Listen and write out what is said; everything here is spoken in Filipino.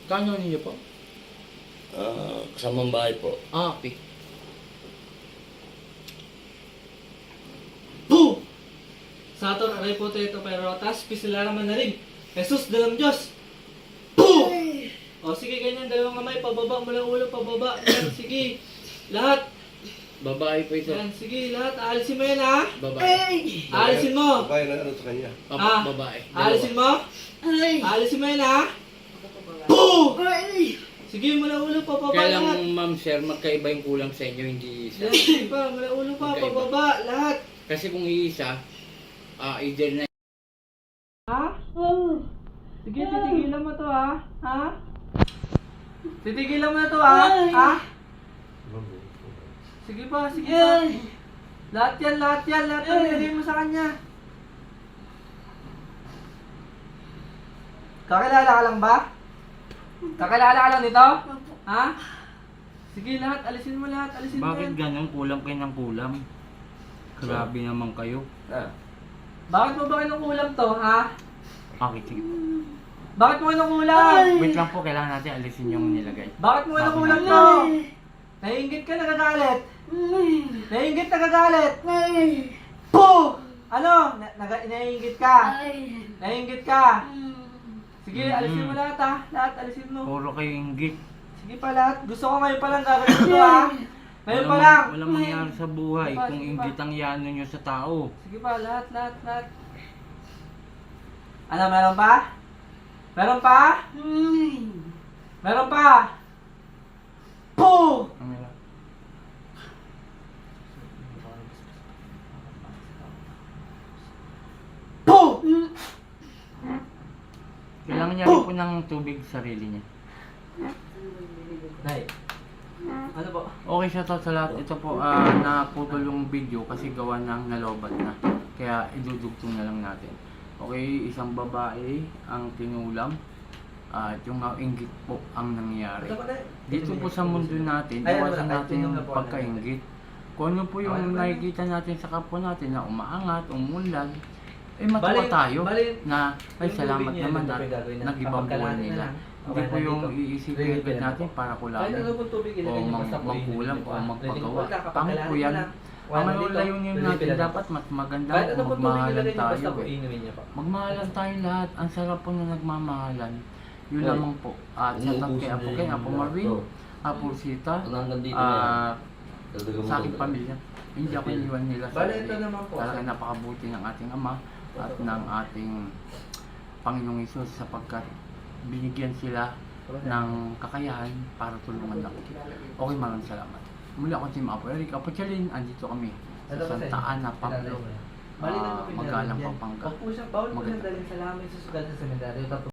Kano ninyo po? Kasamang bahay po. Okay. Boom! Saturn, aray po ito pero tas pisilara man na rin. Jesus, dalam Diyos. Boom! O sige, ganyan, dalawang kamay, pababa, mula ulo, pababa. Yan, sige. Lahat. Babae po ito. Yan, sige, lahat. Aalisin mo yan, ha? Babae. Aalisin mo. Babae na ano sa kanya. Opo, babae. Aalisin mo. Aalisin mo yan, ha? Boom! Sige, mula ulo, pababa Kaya lahat. lang, ma'am, sir, magkaiba yung kulang sa inyo, hindi isa. Yan, sige pa, mula ulo pa, Magkaiba. pababa, lahat. Kasi kung iisa, either na Ha? Sige, titigilan mo to, ha? Ha? Titigilan mo na to, ha? Ha? Sige pa, sige pa. Lahat yan, lahat nilagay mo sa kanya. Kakilala ka lang ba? Kakilala ka lang nito? Ha? Sige, lahat, alisin mo lahat, alisin mo bakit yan. ganun? Kulang kayo ng kulang. Grabe naman kayo. Bakit mo ba kinukulam to, ha? Okay, sige po. Bakit mo kinukulam? Wait lang po, kailangan natin alisin yung nilagay. Bakit mo kinukulam to? Naiingit ka, nagagalit. Naiingit, nagagalit. Po! Ano? Naiingit ka? Naiingit ka? Sige, alisin mo lahat, ha? Lahat, alisin mo. Puro kayo inggit. Sige pa lahat. Gusto ko ngayon pa lang gagawin ito, ha? Ngayon pa lang. Walang mangyari sa buhay Sige pa, kung sige inggit pa. ang yano nyo sa tao. Sige pa, lahat. Ano, meron pa? Meron pa? Meron pa? Po! Ano lang? Po! Kailangan niya rin po ng tubig sa sarili niya. Nay. Ano po? Okay, shoutout sa lahat. Ito po, naputol yung video kasi gawa ng nalobat na. Kaya idudugtong na lang natin. Okay, isang babae ang tinulam. At yung inggit po ang nangyari. Dito po sa mundo natin, iwasan natin yung pagkainggit. Kung ano po yung nakikita natin sa kapwa natin na umaangat, umunlad, matuwa tayo na ay salamat naman at nag-ibang buhay nila. Hindi po yung iisipin agad natin para kulangin o mangkulam o magpagawa. Tama po yan. Ang layunin natin dapat mas maganda kung magmahalan tayo. Magmahalan tayo lahat. Ang sarap po na nagmamahalan. Yun lamang po. At sa top kay Apo Ken, Apo Marvin, Apo Sita, sa aking pamilya. Hindi ako iniwan nila sa Bale, ito naman po. talagang napakabuti ng ating Ama at ng ating Panginoong Hesus sapagkat binigyan sila ng kakayahan para tulungan ako. Okay, maraming salamat. Muli ako si Apo Eric Apo Chalin, andito kami sa Santa Ana, Pablo, Magalang, Pampanga. Huwag po siya, bawal po Maganda. siyang daling sa lamin sa sugal sa sementeryo.